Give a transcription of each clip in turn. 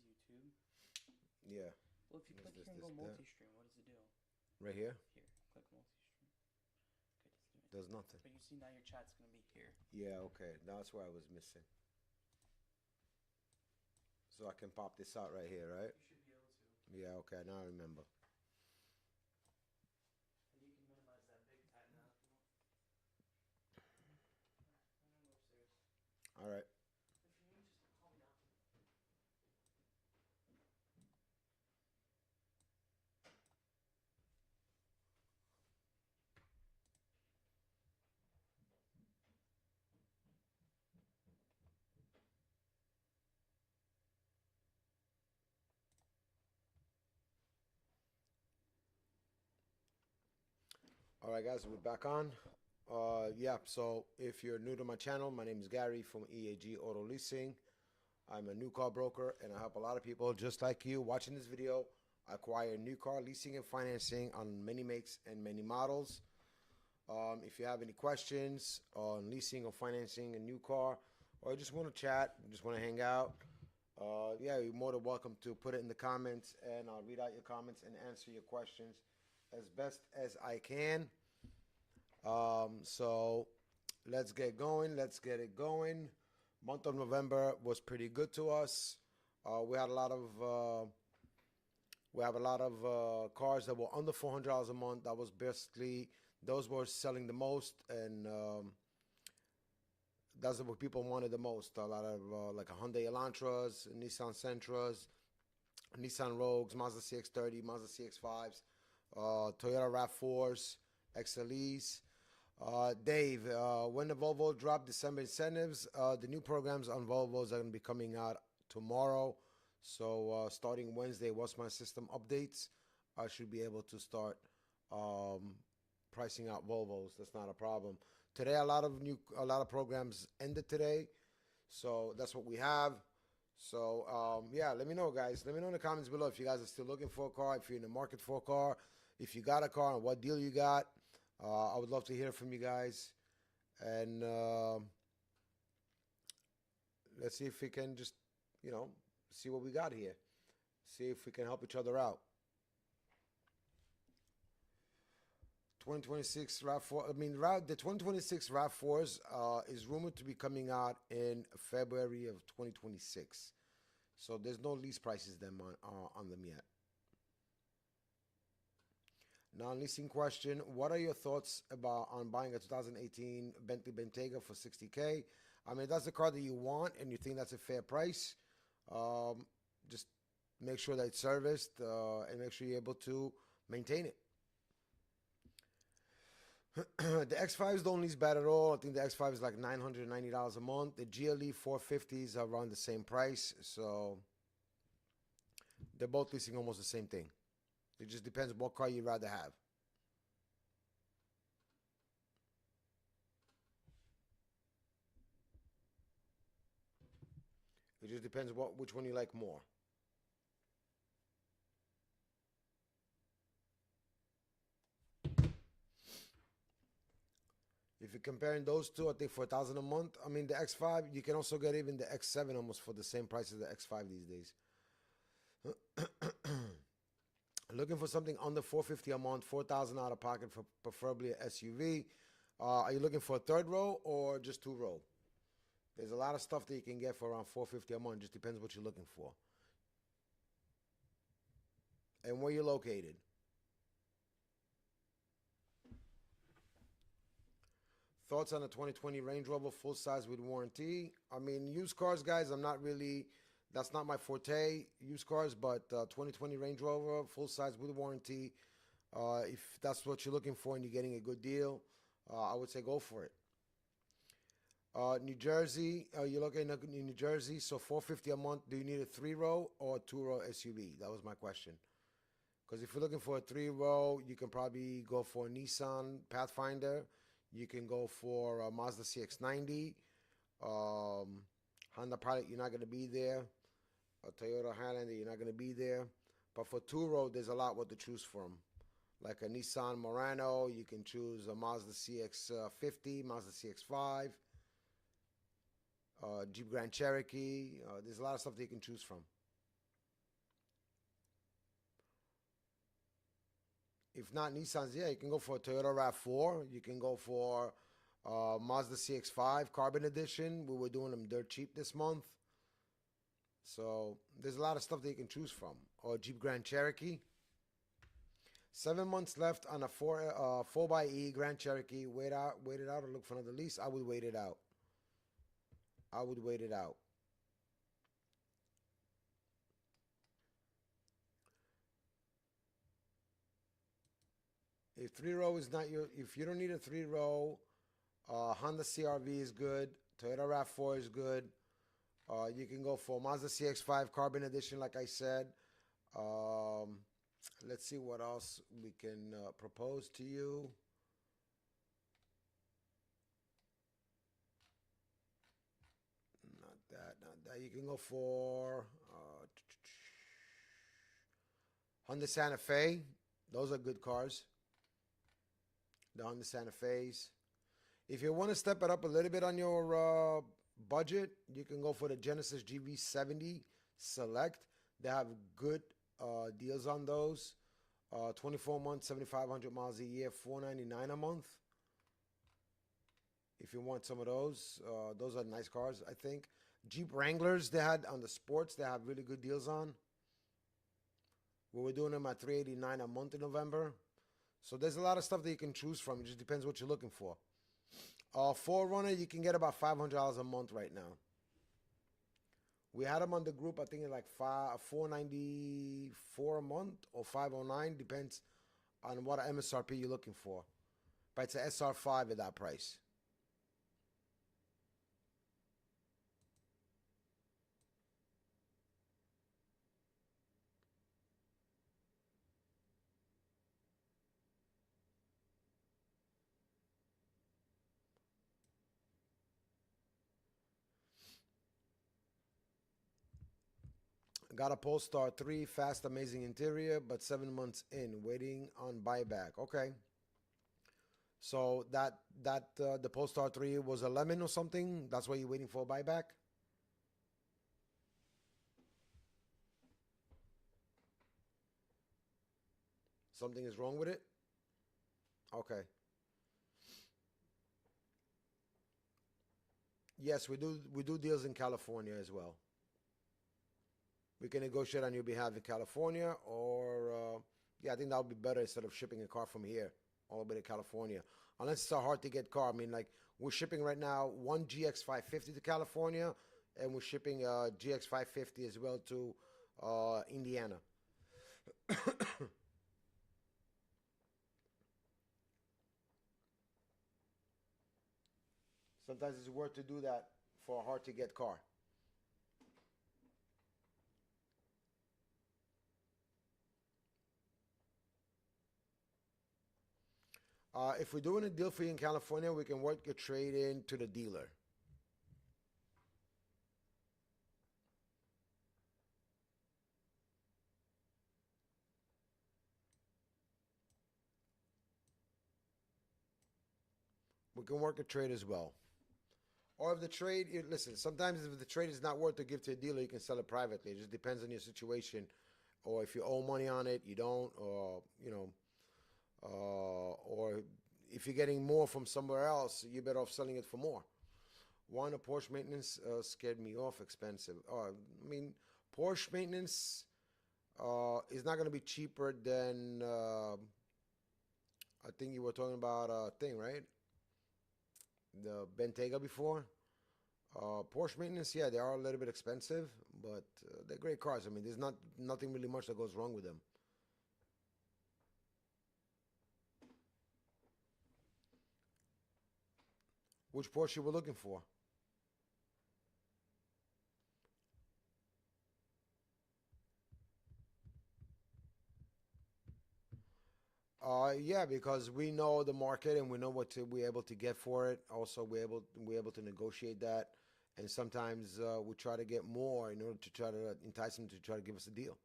is YouTube. Yeah. Well, if you click here and go multi-stream, what does it do? Right here? Here, click multi-stream. Okay, doesn't do anything. Does nothing. But you see now your chat's gonna be here. Yeah, okay. That's where I was missing. So I can pop this out right here, right? You should be able to. Yeah, okay. Now I remember. And you can minimize that big tab now if you want. I'm gonna go upstairs. All right. If you need, just call me down. All right, guys, we're back on. Yeah, so if you're new to my channel, my name is Gary from EAG Auto Leasing. I'm a new car broker, and I help a lot of people just like you watching this video acquire new car leasing and financing on many makes and many models. If you have any questions on leasing or financing a new car, or you just want to chat, you just want to hang out, yeah, you're more than welcome to put it in the comments, and I'll read out your comments and answer your questions as best as I can. So let's get going. Let's get it going. Month of November was pretty good to us. We have a lot of cars that were under $400 a month. That was basically, those were selling the most, and that's what people wanted the most. A lot of like a Hyundai Elantras, Nissan Sentras, Nissan Rogues, Mazda CX-30, Mazda CX-5s, Toyota RAV4s, XLEs. Dave, when the Volvo drop December incentives, the new programs on Volvos are going to be coming out tomorrow. So starting Wednesday, once my system updates, I should be able to start pricing out Volvos. That's not a problem. Today, a lot of programs ended today, so that's what we have. So yeah, let me know, guys. Let me know in the comments below if you guys are still looking for a car, if you're in the market for a car, if you got a car, and what deal you got. I would love to hear from you guys, and let's see if we can just, see what we got here. See if we can help each other out. 2026 RAV4. I mean, the 2026 RAV4s is rumored to be coming out in February of 2026. So there's no lease prices on them yet. Non-leasing question: what are your thoughts on buying a 2018 Bentley Bentayga for $60K? I mean, if that's the car that you want and you think that's a fair price, just make sure that it's serviced and make sure you're able to maintain it. The X5s don't lease bad at all. I think the X5 is like $990 a month. The GLE 450s are around the same price, so they're both leasing almost the same thing. It just depends what car you'd rather have. It just depends which one you like more. If you're comparing those two, I think for $1,000 a month. I mean, the X5, you can also get even the X7 almost for the same price as the X5 these days. Looking for something under $450 a month, $4,000 out of pocket for preferably a SUV. Are you looking for a third row or just two row? There's a lot of stuff that you can get for around $450 a month. Just depends what you're looking for and where you're located. Thoughts on the 2020 Range Rover full size with warranty? I mean, used cars, guys, that's not my forte, used cars, but 2020 Range Rover, full size with warranty. If that's what you're looking for and you're getting a good deal, I would say go for it. New Jersey, you're looking in New Jersey, so $450 a month. Do you need a 3-row or a 2-row SUV? That was my question. Because if you're looking for a 3-row, you can probably go for a Nissan Pathfinder. You can go for a Mazda CX-90. Honda Pilot, you're not going to be there. A Toyota Highlander, you're not going to be there. But for 2-row, there's a lot what to choose from. Like a Nissan Murano, you can choose a Mazda CX-50, Mazda CX-5, Jeep Grand Cherokee. There's a lot of stuff that you can choose from. If not Nissans, yeah, you can go for a Toyota RAV4. You can go for Mazda CX-5 Carbon Edition. We were doing them dirt cheap this month. So there's a lot of stuff that you can choose from. Or Jeep Grand Cherokee. 7 months left on a 4xe Grand Cherokee. Wait it out, or look for another lease. I would wait it out. I would wait it out. If 3-row is not your, if you don't need a 3-row, Honda CRV is good. Toyota RAV4 is good. You can go for Mazda CX-5 Carbon Edition, like I said. Let's see what else we can propose to you. Not that. You can go for Honda Santa Fe. Those are good cars. The Honda Santa Fe's. If you want to step it up a little bit on your budget, you can go for the Genesis GV70 Select. They have good deals on those. 24 months, 7,500 miles a year, $499 a month. If you want some of those are nice cars, I think. Jeep Wranglers, they had on the sports, they have really good deals on. We were doing them at $389 a month in November. So there's a lot of stuff that you can choose from. It just depends what you're looking for. 4Runner, you can get about $500 a month right now. We had them on the group, I think like $494 a month or $509, depends on what MSRP you're looking for. But it's an SR5 at that price. Got a Polestar 3, fast, amazing interior, but 7 months in, waiting on buyback. Okay. So the Polestar 3 was a lemon or something? That's why you're waiting for a buyback? Something is wrong with it? Okay. Yes, we do deals in California as well. We can negotiate on your behalf in California, or yeah, I think that would be better instead of shipping a car from here all the way to California. Unless it's a hard to get car. I mean, like we're shipping right now one GX550 to California, and we're shipping a GX550 as well to Indiana. Sometimes it's worth to do that for a hard to get car. If we're doing a deal for you in California, we can work your trade in to the dealer. We can work a trade as well. Or if the trade, listen, sometimes if the trade is not worth to give to a dealer, you can sell it privately. It just depends on your situation. Or if you owe money on it, you don't, or, you know, or if you're getting more from somewhere else, you're better off selling it for more. One, a Porsche maintenance scared me off, expensive. I mean, Porsche maintenance is not going to be cheaper than, I think you were talking about thing, right? The Bentayga before. Porsche maintenance, yeah, they are a little bit expensive, but they're great cars. I mean, there's nothing really much that goes wrong with them. Which Porsche you were looking for? Yeah, because we know the market and we know what we're able to get for it. Also, we're able to negotiate that, and sometimes we try to get more in order to try to entice them to try to give us a deal.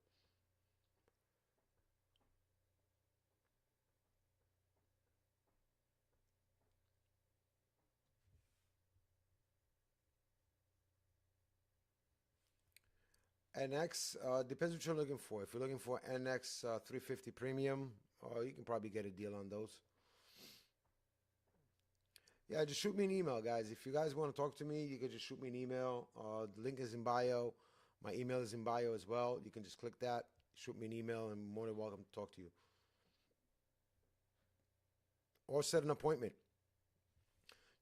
NX depends what you're looking for. If you're looking for NX 350 Premium, You can probably get a deal on those. Yeah, just shoot me an email, guys. If you guys want to talk to me, you can just shoot me an email. The link is in bio. My email is in bio as well. You can just click that, shoot me an email, and I'm more than welcome to talk to you. Or set an appointment.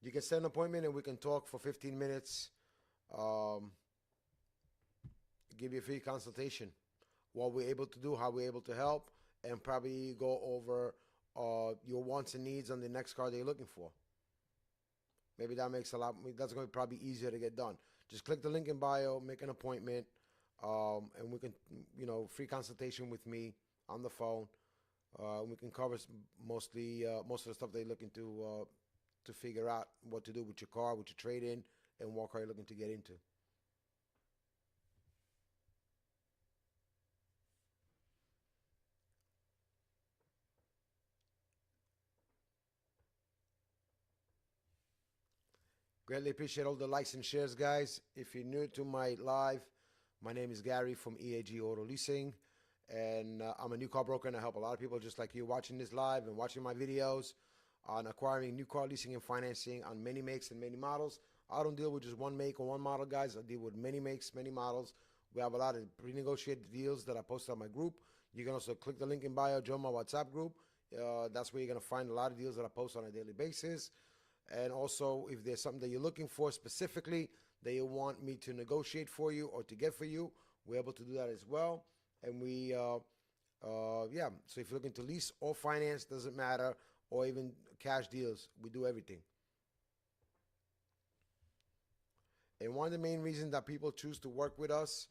You can set an appointment and we can talk for 15 minutes. Um, give you a free consultation. What we're able to do, how we're able to help, and probably go over your wants and needs on the next car that you're looking for. Maybe that makes a lot. That's going to be probably easier to get done. Just click the link in bio, make an appointment, and we can, free consultation with me on the phone. We can cover mostly most of the stuff they're looking to figure out what to do with your car, with your trade-in, and what car you're looking to get into. Greatly appreciate all the likes and shares, guys. If you're new to my live, my name is Gary from EAG Auto Leasing, and I'm a new car broker, and I help a lot of people just like you watching this live and watching my videos on acquiring new car leasing and financing on many makes and many models. I don't deal with just one make or one model, guys. I deal with many makes, many models. We have a lot of pre-negotiated deals that I posted on my group. You can also click the link in bio, join my WhatsApp group. That's where you're going to find a lot of deals that I post on a daily basis. And also, if there's something that you're looking for specifically that you want me to negotiate for you or to get for you, we're able to do that as well. And so if you're looking to lease or finance, doesn't matter, or even cash deals, we do everything. And one of the main reasons that people choose to work with us,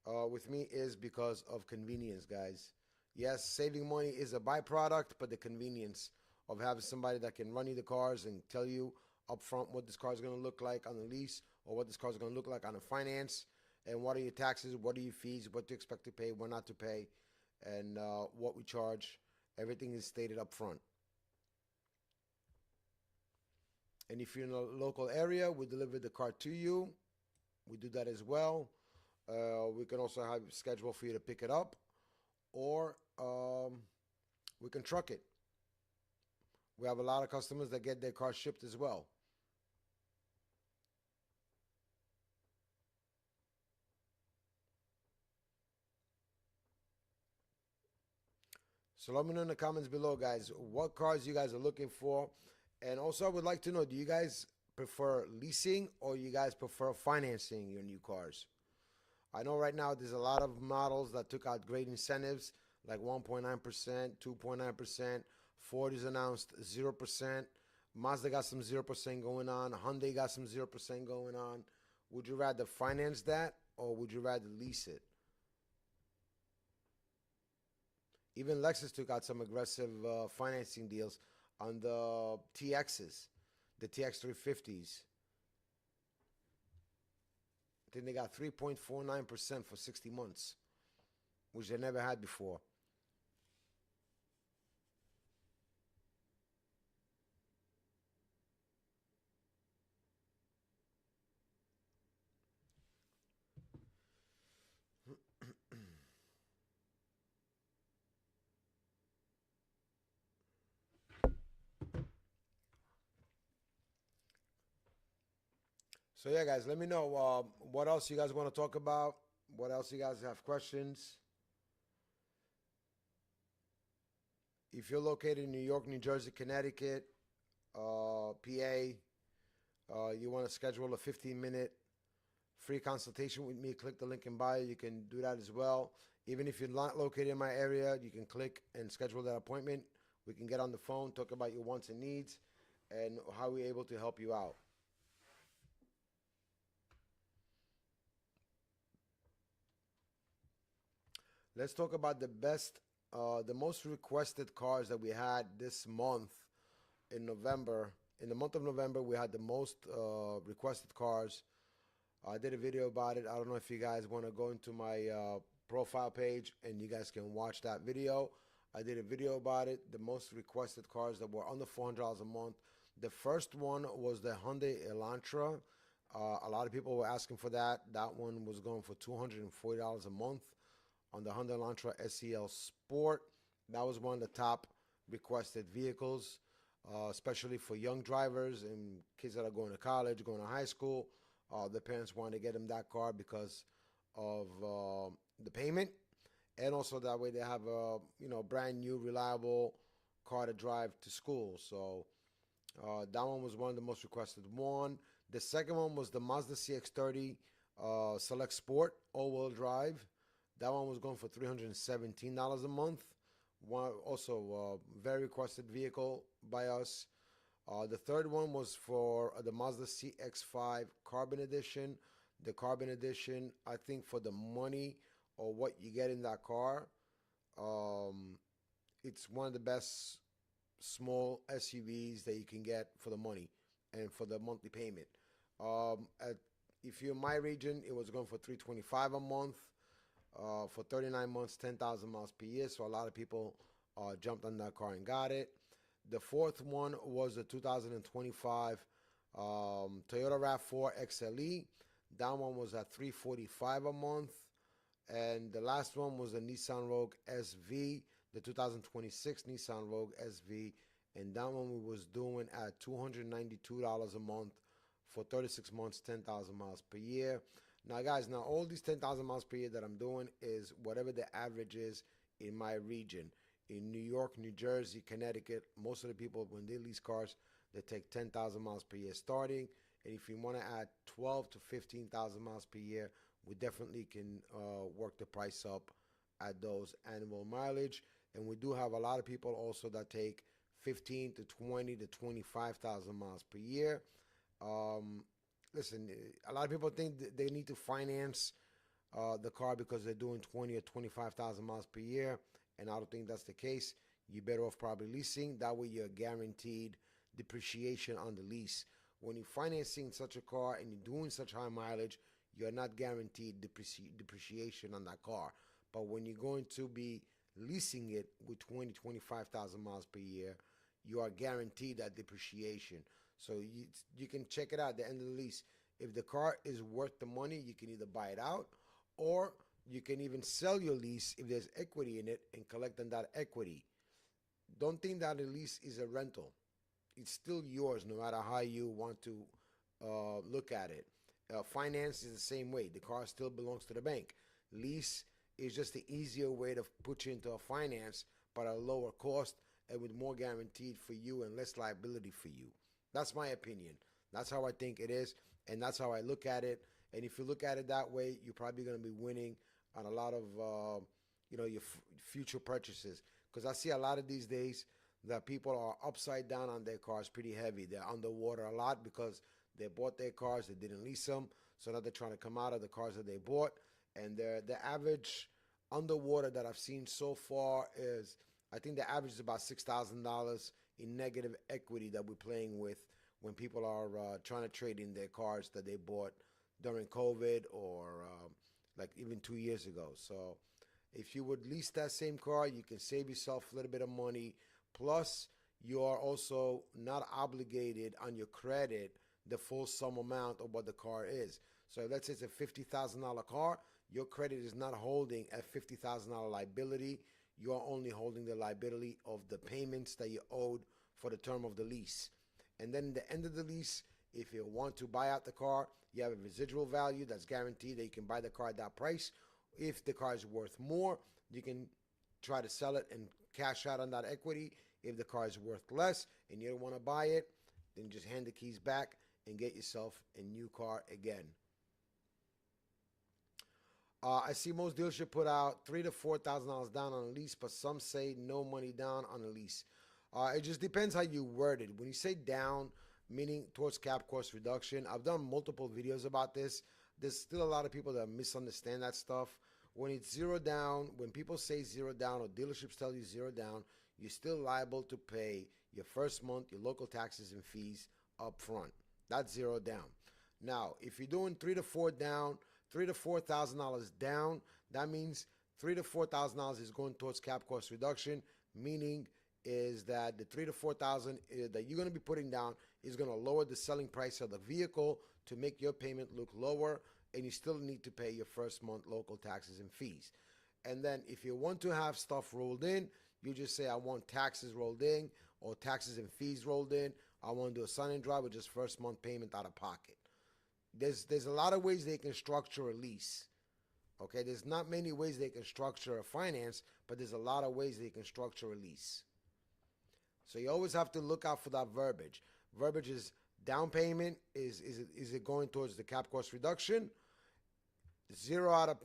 with me, is because of convenience, guys. Yes, saving money is a byproduct, but the convenience of having somebody that can run you the cars and tell you upfront what this car is going to look like on the lease or what this car is going to look like on a finance, and what are your taxes, what are your fees, what to expect to pay, what not to pay, and what we charge. Everything is stated up front. And if you're in a local area, we deliver the car to you. We do that as well. We can also have a schedule for you to pick it up, or we can truck it. We have a lot of customers that get their car shipped as well. So let me know in the comments below, guys, what cars you guys are looking for. And also, I would like to know, do you guys prefer leasing or you guys prefer financing your new cars? I know right now there's a lot of models that took out great incentives, like 1.9%, 2.9%. Ford has announced 0%. Mazda got some 0% going on. Hyundai got some 0% going on. Would you rather finance that or would you rather lease it? Even Lexus took out some aggressive financing deals on the TXs, the TX 350s. I think they got 3.49% for 60 months, which they never had before. So yeah, guys, let me know what else you guys want to talk about. What else you guys have questions? If you're located in New York, New Jersey, Connecticut, PA, you want to schedule a 15-minute free consultation with me, click the link in bio. You can do that as well. Even if you're not located in my area, you can click and schedule that appointment. We can get on the phone, talk about your wants and needs, and how we're able to help you out. Let's talk about the most requested cars that we had this month in November. In the month of November, we had the most requested cars. I did a video about it. I don't know if you guys want to go into my profile page and you guys can watch that video. I did a video about it. The most requested cars that were under $400 a month. The first one was the Hyundai Elantra. A lot of people were asking for that. That one was going for $240 a month on the Hyundai Elantra SEL Sport. That was one of the top requested vehicles, especially for young drivers and kids that are going to college, going to high school. The parents want to get them that car because of the payment, and also that way they have a brand new reliable car to drive to school. So that one was one of the most requested one. The second one was the Mazda CX-30 Select Sport all-wheel drive. That one was going for $317 a month. One also very requested vehicle by us. The third one was for the Mazda CX-5 Carbon Edition. The Carbon Edition, I think for the money or what you get in that car, it's one of the best small SUVs that you can get for the money and for the monthly payment. If you're in my region, it was going for $325 a month. For 39 months, 10,000 miles per year. So a lot of people jumped on that car and got it. The fourth one was the 2025 Toyota RAV4 XLE. That one was at $345 a month. And the last one was the Nissan Rogue SV, the 2026 Nissan Rogue SV. And that one we was doing at $292 a month for 36 months, 10,000 miles per year. Now, guys, all these 10,000 miles per year that I'm doing is whatever the average is in my region. In New York, New Jersey, Connecticut, most of the people, when they lease cars, they take 10,000 miles per year starting. And if you want to add 12 to 15,000 miles per year, we definitely can work the price up at those annual mileage. And we do have a lot of people also that take 15 to 20 to 25,000 miles per year. Listen, a lot of people think that they need to finance the car because they're doing 20 or 25,000 miles per year, and I don't think that's the case. You're better off probably leasing. That way you're guaranteed depreciation on the lease. When you're financing such a car and you're doing such high mileage, you're not guaranteed depreciation on that car. But when you're going to be leasing it with 20, 25,000 miles per year, you are guaranteed that depreciation. So you can check it out at the end of the lease. If the car is worth the money, you can either buy it out, or you can even sell your lease if there's equity in it and collect on that equity. Don't think that a lease is a rental. It's still yours no matter how you want to look at it. Finance is the same way. The car still belongs to the bank. Lease is just the easier way to put you into a finance, but at a lower cost and with more guaranteed for you and less liability for you. That's my opinion. That's how I think it is, and that's how I look at it. And if you look at it that way, you're probably going to be winning on a lot of your future purchases. Because I see a lot of these days that people are upside down on their cars pretty heavy. They're underwater a lot because they bought their cars, they didn't lease them, so now they're trying to come out of the cars that they bought. And the average underwater that I've seen so far is, I think the average is about $6,000 in negative equity that we're playing with when people are trying to trade in their cars that they bought during COVID or like even 2 years ago. So if you would lease that same car, you can save yourself a little bit of money. Plus, you are also not obligated on your credit the full sum amount of what the car is. So let's say it's a $50,000 car, your credit is not holding a $50,000 liability. You are only holding the liability of the payments that you owed for the term of the lease. And then at the end of the lease, if you want to buy out the car, you have a residual value that's guaranteed that you can buy the car at that price. If the car is worth more, you can try to sell it and cash out on that equity. If the car is worth less and you don't want to buy it, then just hand the keys back and get yourself a new car again. I see most dealerships put out $3,000 to $4,000 down on a lease, but some say no money down on a lease. It just depends how you word it. When you say down, meaning towards cap cost reduction, I've done multiple videos about this. There's still a lot of people that misunderstand that stuff. When it's zero down, when people say zero down or dealerships tell you zero down, you're still liable to pay your first month, your local taxes and fees up front. That's zero down. Now, if you're doing $3,000 to $4,000 down, $3,000 to $4,000 down, that means $3,000 to $4,000 is going towards cap cost reduction, meaning is that the $3,000 to $4,000 that you're going to be putting down is going to lower the selling price of the vehicle to make your payment look lower, and you still need to pay your first month local taxes and fees. And then if you want to have stuff rolled in, You just say, I want taxes rolled in or taxes and fees rolled in. I want to do a sign and drive with just first month payment out of pocket. There's a lot of ways they can structure a lease. Okay, there's not many ways they can structure a finance, but there's a lot of ways they can structure a lease. So you always have to look out for that verbiage. Verbiage is down payment. Is it going towards the cap cost reduction? Zero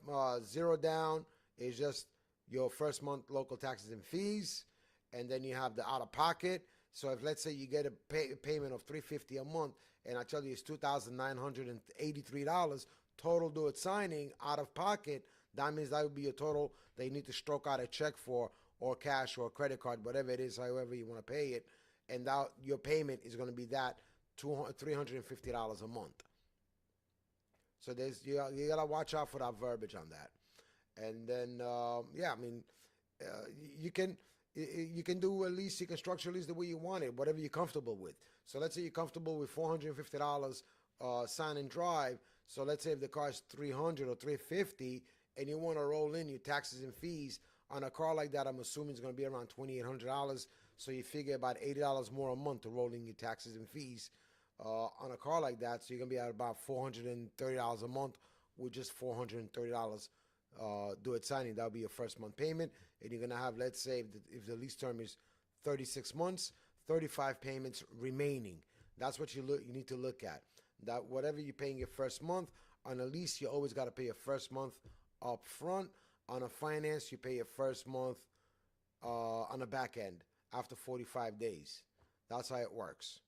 down is just your first month local taxes and fees, and then you have the out of pocket. So if let's say you get a payment of $350 a month, and I tell you it's $2,983 total due at signing out of pocket, that means that would be your total that you need to stroke out a check for, or cash or credit card, whatever it is, however you want to pay it, and that your payment is going to be that $350 a month. So you gotta watch out for that verbiage on that. And then yeah, I mean, you can do a lease, you can structure a lease the way you want it, whatever you're comfortable with. So let's say you're comfortable with $450 sign and drive. So let's say if the car is $300 or $350, and you want to roll in your taxes and fees on a car like that, I'm assuming it's going to be around $2,800. So you figure about $80 more a month to roll in your taxes and fees on a car like that. So you're going to be at about $430 a month with just $430 do it signing. That'll be your first month payment. And you're going to have, let's say, if the lease term is 36 months, 35 payments remaining. That's what you need to look at. That whatever you're paying your first month, on a lease, you always got to pay your first month up front. On a finance, you pay your first month on the back end after 45 days. That's how it works.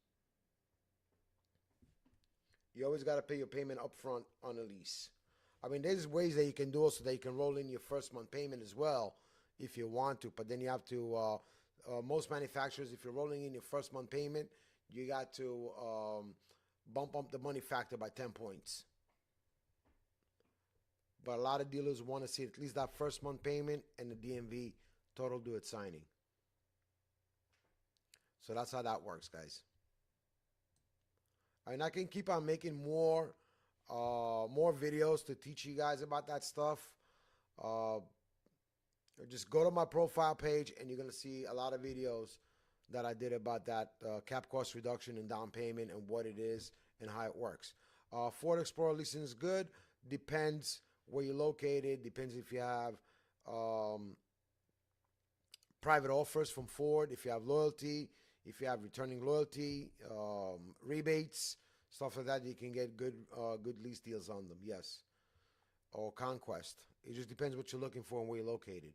You always got to pay your payment up front on a lease. I mean, there's ways that you can do it so that you can roll in your first month payment as well if you want to. But then you have to, most manufacturers, if you're rolling in your first month payment, you got to bump up the money factor by 10 points. But a lot of dealers want to see at least that first month payment and the DMV total due at signing. So that's how that works, guys. And I can keep on making more videos to teach you guys about that stuff. Just go to my profile page and you're going to see a lot of videos that I did about that cap cost reduction and down payment and what it is and how it works. Ford Explorer leasing is good. Depends where you're located. Depends if you have private offers from Ford, if you have loyalty, if you have returning loyalty, rebates, stuff like that. You can get good lease deals on them, yes. Or Conquest. It just depends what you're looking for and where you're located.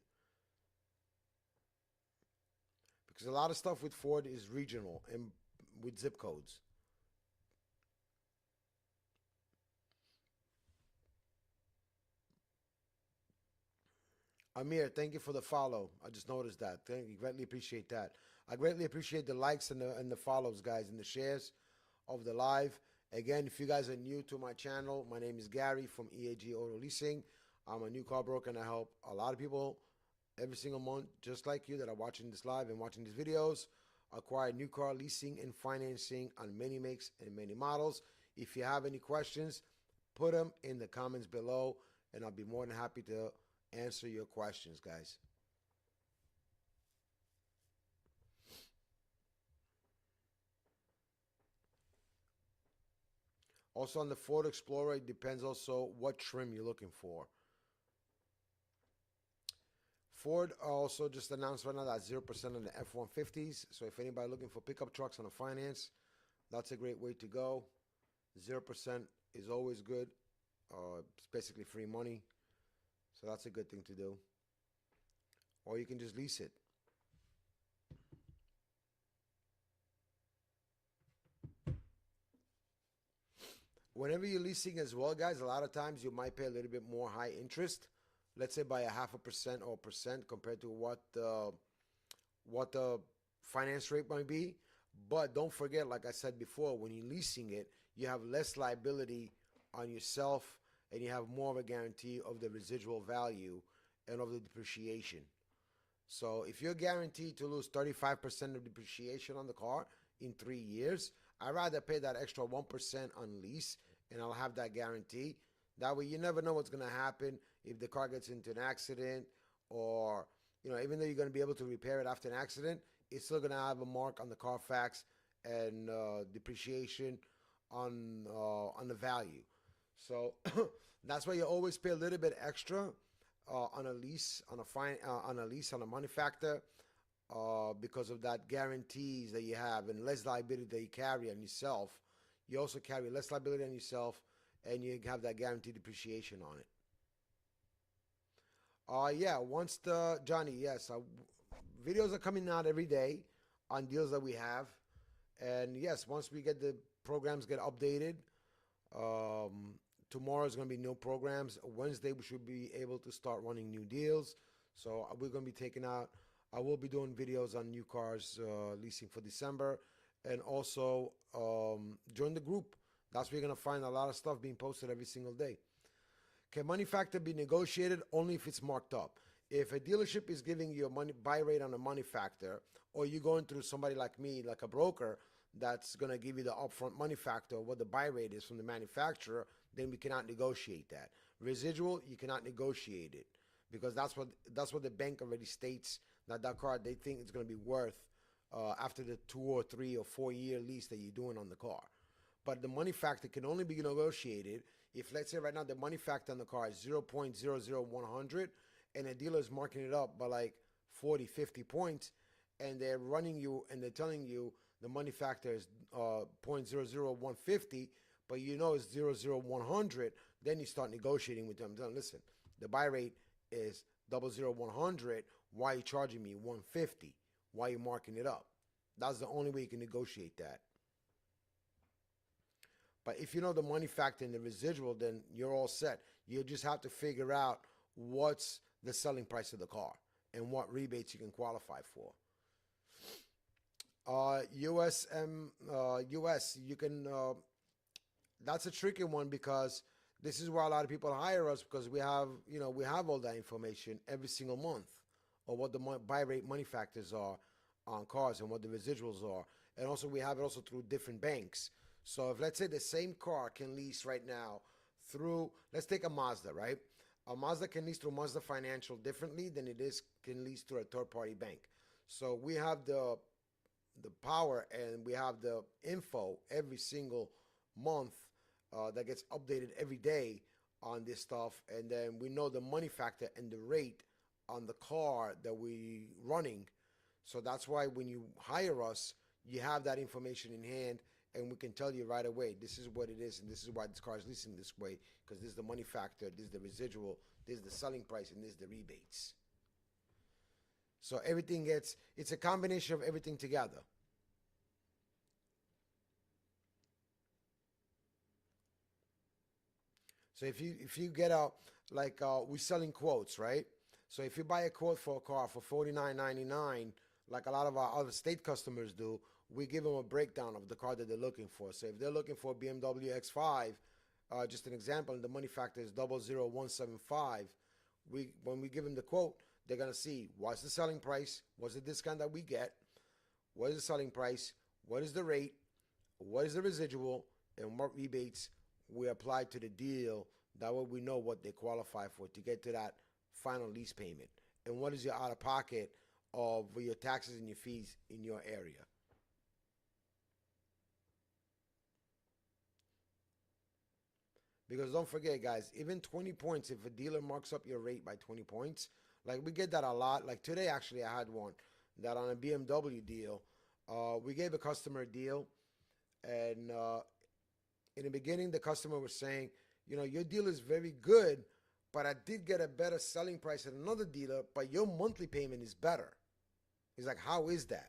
Because a lot of stuff with Ford is regional and with zip codes. Amir, thank you for the follow. I just noticed that. Thank you. Greatly appreciate that. I greatly appreciate the likes and the follows, guys, and the shares of the live. Again, if you guys are new to my channel, my name is Gary from EAG Auto Leasing. I'm a new car broker, and I help a lot of people every single month, just like you, that are watching this live and watching these videos, acquire new car leasing and financing on many makes and many models. If you have any questions, put them in the comments below, and I'll be more than happy to answer your questions, guys. Also on the Ford Explorer, it depends also what trim you're looking for. Ford also just announced right now that 0% on the F-150s. So if anybody looking for pickup trucks on a finance, that's a great way to go. 0% is always good. It's basically free money. So that's a good thing to do. Or you can just lease it. Whenever you're leasing as well, guys, a lot of times you might pay a little bit more high interest. Let's say by 0.5% or 1% compared to what the finance rate might be. But don't forget, like I said before, when you're leasing it, you have less liability on yourself and you have more of a guarantee of the residual value and of the depreciation. So if you're guaranteed to lose 35% of depreciation on the car in 3 years, I'd rather pay that extra 1% on lease and I'll have that guarantee. That way you never know what's going to happen if the car gets into an accident or even though you're going to be able to repair it after an accident, it's still going to have a mark on the Carfax and depreciation on the value. So that's why you always pay a little bit extra on a lease, on a money factor, because of that guarantees that you have and less liability that you carry on yourself. You also carry less liability on yourself, and you have that guaranteed depreciation on it. Yeah, Johnny, yes, videos are coming out every day on deals that we have. And yes, once we get the programs get updated, um, tomorrow is going to be no programs. Wednesday, we should be able to start running new deals. So we're going to be I will be doing videos on new cars leasing for December. And also join the group. That's where you're going to find a lot of stuff being posted every single day. Can money factor be negotiated? Only if it's marked up. If a dealership is giving you a buy rate on a money factor, or you're going through somebody like me, like a broker, that's going to give you the upfront money factor, what the buy rate is from the manufacturer, then we cannot negotiate that. Residual, you cannot negotiate it, because that's what the bank already states that car they think it's going to be worth after the 2 or 3 or 4 year lease that you're doing on the car. But the money factor can only be negotiated if, let's say right now, the money factor on the car is 0.00100 and the dealer is marking it up by like 40, 50 points, and they're running you and they're telling you the money factor is 0.00150, but it's 00100, then you start negotiating with them. Listen, the buy rate is 00100. Why are you charging me 150? Why are you marking it up? That's the only way you can negotiate that. But if you know the money factor and the residual, then you're all set. You just have to figure out what's the selling price of the car and what rebates you can qualify for. US, you can, that's a tricky one, because this is why a lot of people hire us, because we have all that information every single month, or what the buy rate money factors are on cars and what the residuals are. And also we have it also through different banks. So if, let's say, the same car can lease right now through, let's take a Mazda, right? A Mazda can lease through Mazda Financial differently than can lease through a third-party bank. So we have the power and we have the info every single month that gets updated every day on this stuff. And then we know the money factor and the rate on the car that we running. So that's why when you hire us, you have that information in hand, and we can tell you right away, this is what it is, and this is why this car is leasing this way, because this is the money factor, this is the residual, this is the selling price, and this is the rebates. So it's a combination of everything together. So if you get we're selling quotes, right? So if you buy a quote for a car for $49.99, like a lot of our other state customers do, we give them a breakdown of the car that they're looking for. So if they're looking for a BMW X5, just an example, and the money factor is 00175, when we give them the quote, they're going to see what's the selling price, what's the discount that we get, what is the selling price, what is the rate, what is the residual, and what rebates we apply to the deal. That way we know what they qualify for to get to that final lease payment. And what is your out-of-pocket of your taxes and your fees in your area. Because don't forget, guys, even 20 points, if a dealer marks up your rate by 20 points, like we get that a lot. Like today, actually, I had one that on a BMW deal, we gave a customer a deal. And in the beginning, the customer was saying, your deal is very good, but I did get a better selling price at another dealer, but your monthly payment is better. He's like, how is that?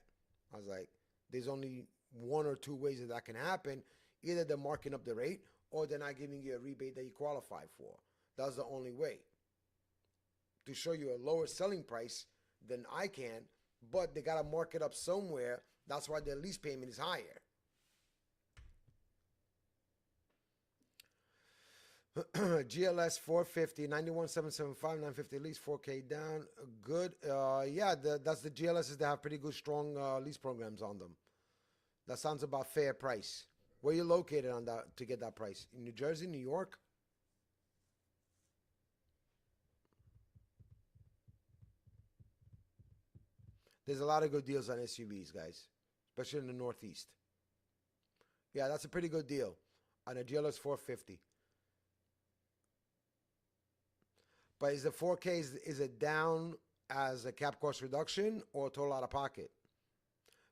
I was like, there's only one or two ways that can happen. Either they're marking up the rate, or they're not giving you a rebate that you qualify for. That's the only way. To show you a lower selling price than I can, but they got to mark it up somewhere. That's why their lease payment is higher. GLS 450, 91,775, 950 lease, 4K down. Good. Yeah, that's the GLSs that have pretty good, strong lease programs on them. That sounds about fair price. Where you located on that to get that price? In New Jersey, New York? There's a lot of good deals on SUVs, guys, especially in the Northeast. Yeah, that's a pretty good deal on a GLS 450. But is the 4K, is it down as a cap cost reduction or total out of pocket?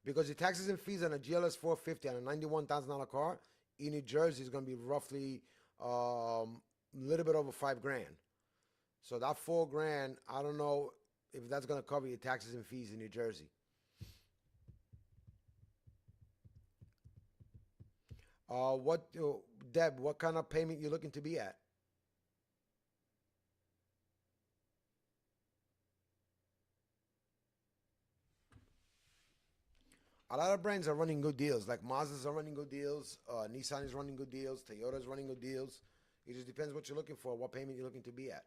Because the taxes and fees on a GLS 450 on a $91,000 car in New Jersey is going to be roughly a little bit over $5,000. So that $4,000, I don't know if that's going to cover your taxes and fees in New Jersey. Deb, what kind of payment you looking to be at? A lot of brands are running good deals. Like Mazda's are running good deals. Nissan is running good deals. Toyota's running good deals. It just depends what you're looking for, what payment you're looking to be at.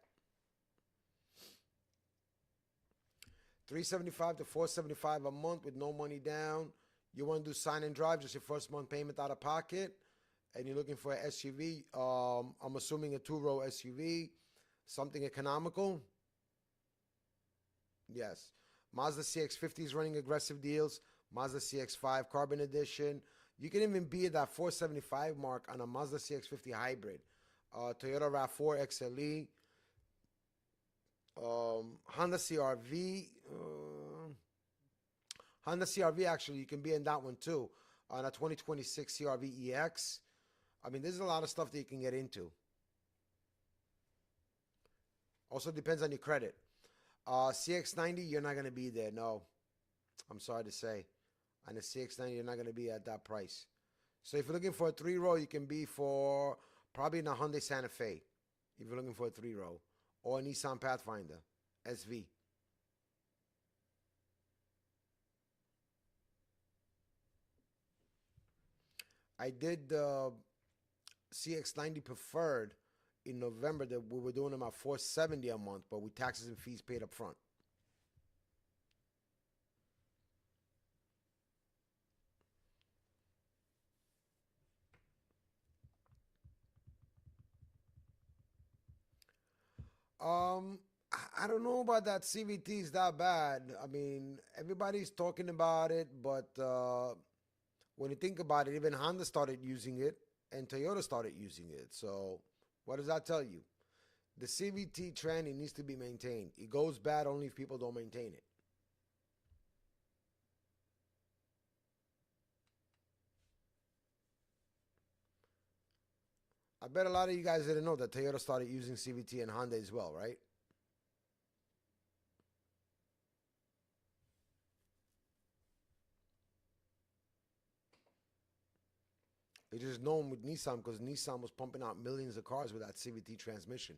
$375 to $475 a month with no money down. You want to do sign and drive, just your first month payment out of pocket, and you're looking for an SUV. I'm assuming a 2-row SUV, something economical. Yes. Mazda CX-50 is running aggressive deals. Mazda CX-5 Carbon Edition. You can even be at that 475 mark on a Mazda CX-50 hybrid. Toyota RAV4 XLE. Honda CRV. Honda CRV, actually, you can be in that one too. On a 2026 CRV EX. I mean, there's a lot of stuff that you can get into. Also depends on your credit. CX-90, you're not going to be there. No. I'm sorry to say. On the CX-90, you're not going to be at that price. So if you're looking for a 3-row, you can be for probably in a Hyundai Santa Fe. If you're looking for a 3-row. Or a Nissan Pathfinder SV. I did the CX-90 Preferred in November. That we were doing them at $470 a month, but with taxes and fees paid up front. I don't know about that CVT is that bad. I mean, everybody's talking about it, but when you think about it, even Honda started using it and Toyota started using it. So what does that tell you? The CVT trend, it needs to be maintained. It goes bad only if people don't maintain it. I bet a lot of you guys didn't know that Toyota started using CVT and Honda as well, right? They just known with Nissan because Nissan was pumping out millions of cars with that CVT transmission.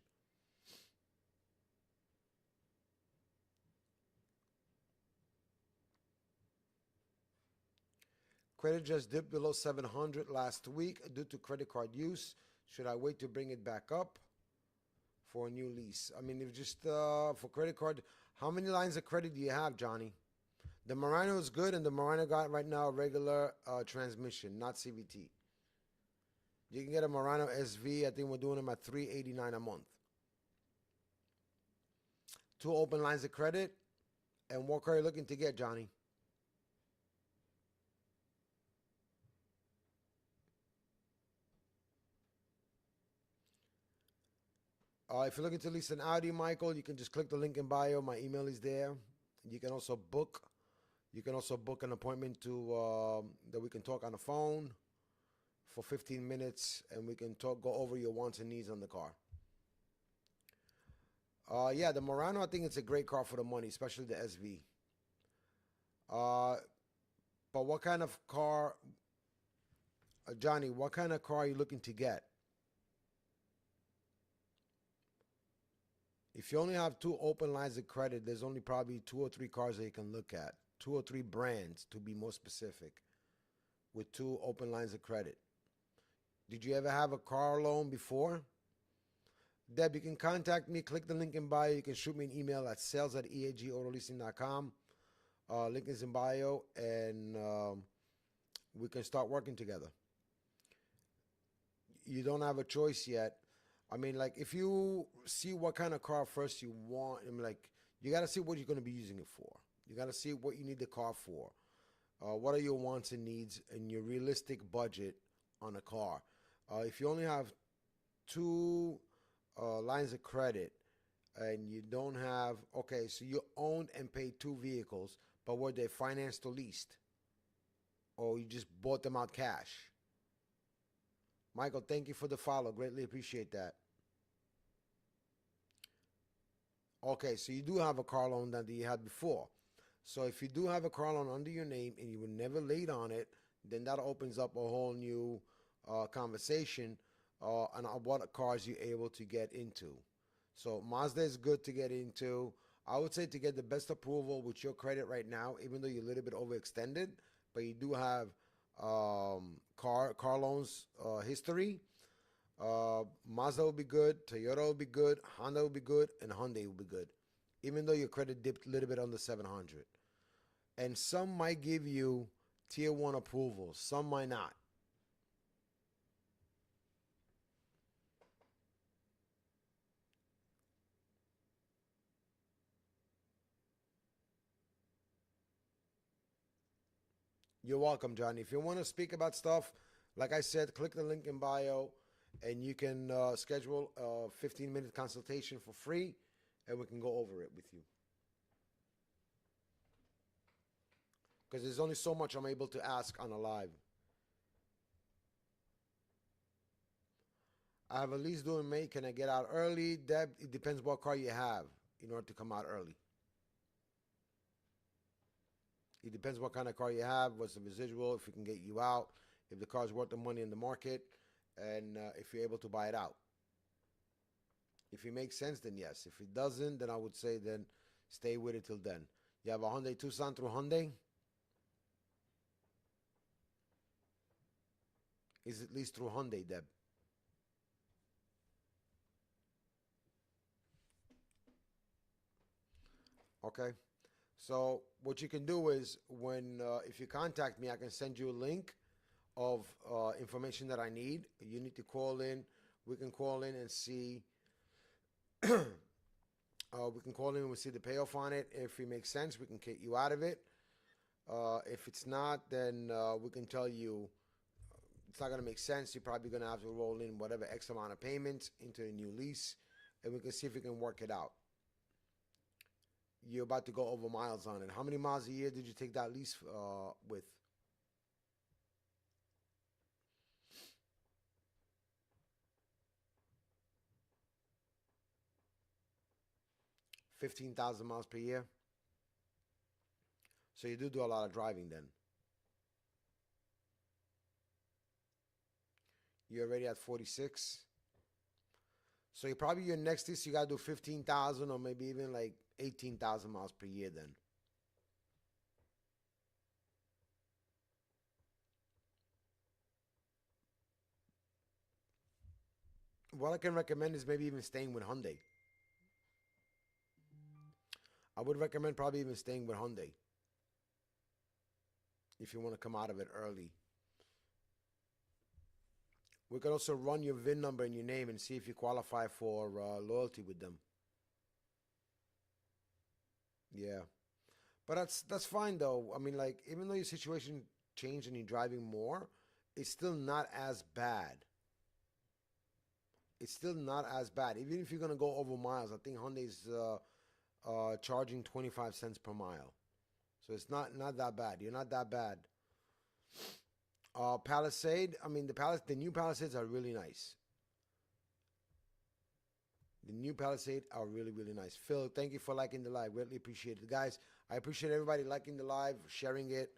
Credit just dipped below 700 last week due to credit card use. Should I wait to bring it back up for a new lease? I mean, if just for credit card, how many lines of credit do you have, Johnny? The Murano is good, and the Murano got right now a regular transmission, not CVT. You can get a Murano SV. I think we're doing them at $389 a month. 2 open lines of credit. And what car are you looking to get, Johnny? If you're looking to lease an Audi, Michael, you can just click the link in bio. My email is there. You can also book. You can also book an appointment to that we can talk on the phone for 15 minutes, and we can go over your wants and needs on the car. Yeah, the Murano, I think it's a great car for the money, especially the SV. But what kind of car, Johnny, what kind of car are you looking to get? If you only have 2 open lines of credit, there's only probably 2 or 3 cars that you can look at. 2 or 3 brands, to be more specific, with 2 open lines of credit. Did you ever have a car loan before? Deb, you can contact me. Click the link in bio. You can shoot me an email at sales@eagautoleasing.com. Link is in bio, and we can start working together. You don't have a choice yet. I mean, like, if you see what kind of car first you want, I'm like, you got to see what you're going to be using it for. You got to see what you need the car for. What are your wants and needs and your realistic budget on a car? If you only have two lines of credit and you don't have, okay, so you owned and paid two vehicles, but were they financed or leased? Or you just bought them out cash? Michael, thank you for the follow. Greatly appreciate that. Okay, so you do have a car loan that you had before. So if you do have a car loan under your name and you were never late on it, then that opens up a whole new conversation on what cars you're able to get into. So Mazda is good to get into. I would say to get the best approval with your credit right now, even though you're a little bit overextended, but you do have car loans history. Mazda will be good, Toyota will be good, Honda will be good, and Hyundai will be good, even though your credit dipped a little bit under 700. And some might give you tier 1 approval, some might not. You're welcome, Johnny. If you want to speak about stuff, like I said, click the link in bio and you can schedule a 15-minute consultation for free and we can go over it with you. Because there's only so much I'm able to ask on a live. I have a lease due in May. Can I get out early? Deb, it depends what car you have in order to come out early. It depends what kind of car you have, what's the residual, if we can get you out, if the car's worth the money in the market, and if you're able to buy it out. If it makes sense, then yes. If it doesn't, then I would say then stay with it till then. You have a Hyundai Tucson through Hyundai? Is it leased through Hyundai, Deb? Okay. So what you can do is when if you contact me, I can send you a link of information that I need. You need to call in. We can call in and see. We can call in and we see the payoff on it. If it makes sense, we can get you out of it. If it's not, then we can tell you it's not going to make sense. You're probably going to have to roll in whatever X amount of payments into a new lease, and we can see if we can work it out. You're about to go over miles on it. How many miles a year did you take that lease with? $15,000 miles per year. So you do a lot of driving then. You're already at 46. So you probably your next lease you gotta do 15,000 or maybe even like 18,000 miles per year then. What I can recommend is maybe even staying with Hyundai. I would recommend probably even staying with Hyundai if you want to come out of it early. We can also run your VIN number and your name and see if you qualify for loyalty with them. Yeah, but that's fine though. I mean, like even though your situation changed and you're driving more, it's still not as bad. It's still not as bad. Even if you're gonna go over miles, I think Hyundai's charging 25 cents per mile, so it's not that bad. You're not that bad. Palisade. I mean, the new Palisades are really nice. The new Palisade are really, really nice. Phil, thank you for liking the live. Greatly appreciate it. Guys, I appreciate everybody liking the live, sharing it,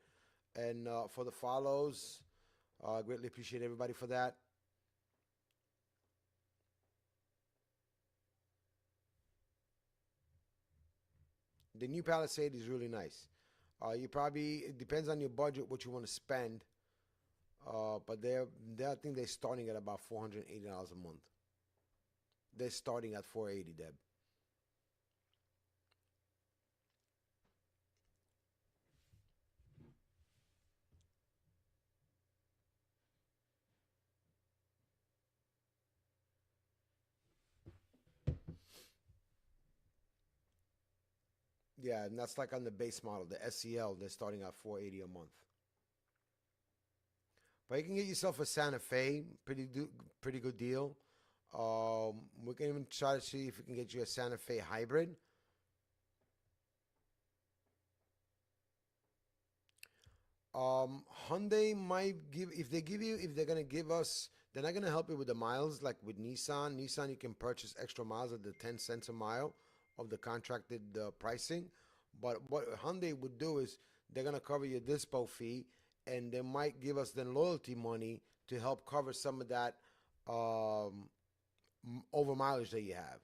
and for the follows. Greatly appreciate everybody for that. The new Palisade is really nice. You probably, it depends on your budget, what you want to spend. But I think they're starting at about $480 a month. They're starting at 480, Deb. Yeah, and that's like on the base model, the SEL. They're starting at 480 a month. But you can get yourself a Santa Fe, pretty good deal. We can even try to see if we can get you a Santa Fe hybrid. Hyundai might give if they're gonna give us, they're not gonna help you with the miles like with Nissan. Nissan, you can purchase extra miles at the 10 cents a mile of the contracted pricing. But what Hyundai would do is they're gonna cover your dispo fee, and they might give us then loyalty money to help cover some of that over mileage that you have.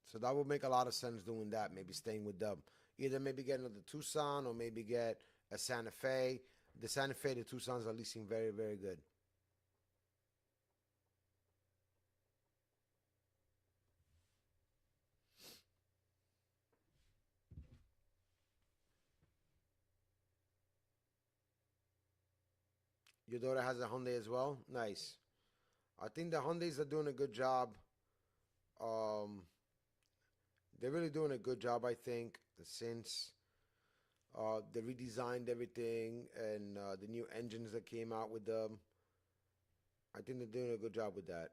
So that would make a lot of sense doing that. Maybe staying with them. Either maybe get another Tucson or maybe get a Santa Fe. The Santa Fe, the Tucsons are leasing very, very good. Your daughter has a Hyundai as well? Nice. I think the Hyundais are doing a good job. Um, they're really doing a good job, I think, since they redesigned everything and the new engines that came out with them. I think they're doing a good job with that.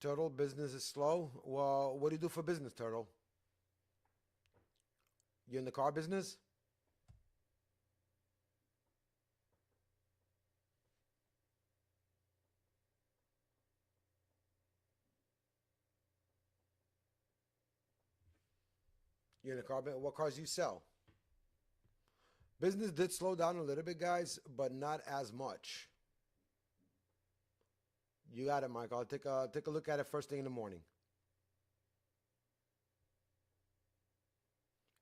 Turtle, business is slow. Well, what do you do for business, Turtle? You in the car business? You in the car business? What cars do you sell? Business did slow down a little bit, guys, but not as much. You got it, Michael. Take a look at it first thing in the morning.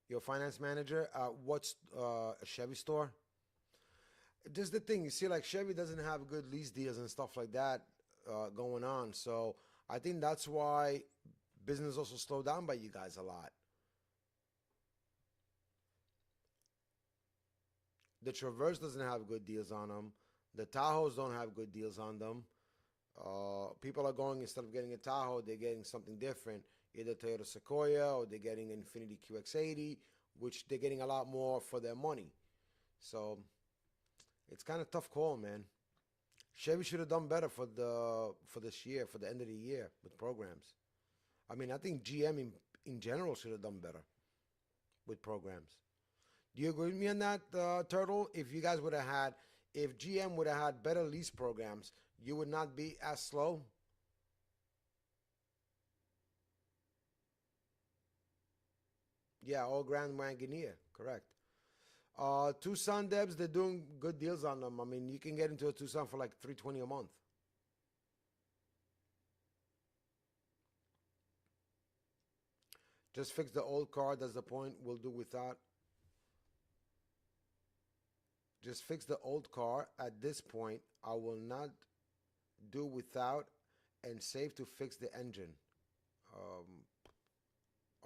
Your finance manager at what's a Chevy store? Just the thing, you see, like Chevy doesn't have good lease deals and stuff like that going on. So I think that's why business also slowed down by you guys a lot. The Traverse doesn't have good deals on them. The Tahoes don't have good deals on them. People are going, instead of getting a Tahoe, they're getting something different, either Toyota Sequoia or they're getting Infiniti QX80, which they're getting a lot more for their money. So it's kind of tough call, man. Chevy should have done better for this year, for the end of the year with programs. I mean, I think GM in general should have done better with programs. Do you agree with me on that, Turtle? If you guys would have had, if GM would have had better lease programs, you would not be as slow. Yeah, all Grand Wagoneer, correct. Tucson Debs, they're doing good deals on them. I mean, you can get into a Tucson for like $320 a month. Just fix the old car. That's the point. We'll do without. Just fix the old car. At this point, I will not do without and save to fix the engine. Um,